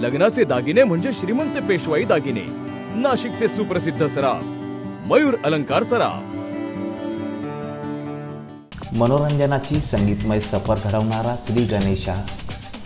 लग्नाचे दागिने म्हणजे श्रीमंत पेशवाई दागिने, नाशिकचे सुप्रसिद्ध सराफ मयूर अलंकार सराफ। मनोरंजनाची संगीतमय सफर घडवणारा श्री गणेशा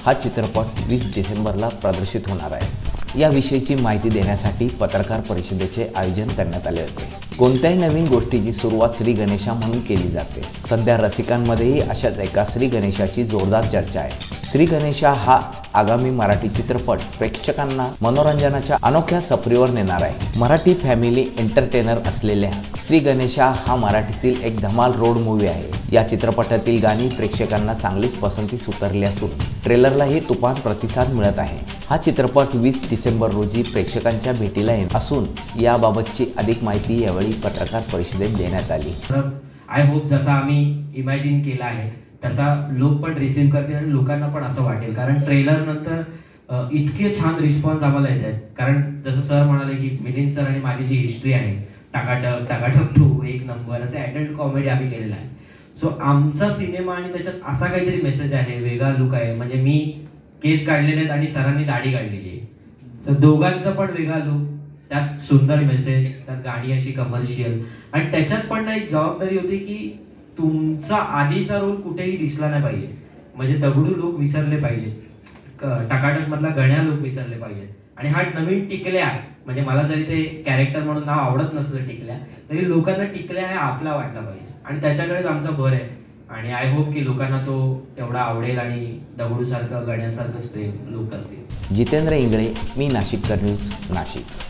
हा चित्रपट 20 डिसेंबरला प्रदर्शित होणार आहे। याविषयीची माहिती देण्यासाठी पत्रकार परिषदेचे आयोजन करण्यात आले होते। कोणत्याही नवीन गोष्टीची सुरुवात श्री गणेशा म्हणून केली जाते। सध्या रसिकांमध्येही अशाच एका श्री गणेशाची जोरदार चर्चा आहे। श्री गणेशा हा आगामी मराठी चित्रपट प्रेक्षकांना मनोरंजनाच्या अनोख्या सफरीवर नेणार आहे। मराठी फॅमिली एंटरटेनर असलेल्या श्री गणेशा हा मराठीतील एक धमाल रोड मूवी आहे। या चित्रपटातील गाणी प्रेक्षकांना चांगलीच पसंतीस उतरली असून ट्रेलरलाही तुफान प्रतिसाद मिळत आहे। हा चित्रपट 20 डिसेंबर रोजी प्रेक्षकांच्या भेटीला येणार असून याबाबतची अधिक माहिती यावेळी पत्रकार परिषदेत देण्यात आली। आय होप जसा आम्ही इमॅजिन केला आहे तसा लोक पण रिसीव्ह करतील आणि लोकांना पण असं वाटेल, कारण ट्रेलर नंतर इतके छान रिस्पॉन्स आम्हाला येत आहेत। कारण जसं सर म्हणाले की मिलिंद सर आणि माझी जी हिस्ट्री आहे टाकाटक टाकाटक 2 एक नंबर असे ॲडल्ट कॉमेडी आम्ही केलेला आहे। सो आमचा सिनेमा आणि त्याच्यात असा काहीतरी मेसेज आहे, वेगळा लुक आहे। म्हणजे मी केस काढलेले आहेत आणि सरांनी दाढी काढलेली आहे, सो दोघांचा पण वेगळा लुक, त्यात सुंदर मेसेज, त्यात गाणी अशी कमर्शियल, आणि त्याच्यात पण एक जबाबदारी होती की तुमचा आधीचा रोल कुठेही दिसला नाही पाहिजे। म्हणजे दगडू लोक विसरले पाहिजे, टकाटक मधला गण्या लोक विसरले पाहिजे, आणि हा नवीन टिकल्या, म्हणजे मला जरी ते कॅरेक्टर म्हणून नाव आवडत नसलं टिकल्या, तरी लोकांना टिकल्या हे आपला वाटला पाहिजे, आणि त्याच्याकडेच आमचा भर आहे। आणि आय होप की लोकांना तो तेवढा आवडेल आणि दगडू सारखं गण्यासारखंच प्रेम लोक करतील। जितेंद्र इंगळे, मी नाशिककर न्यूज, नाशिक।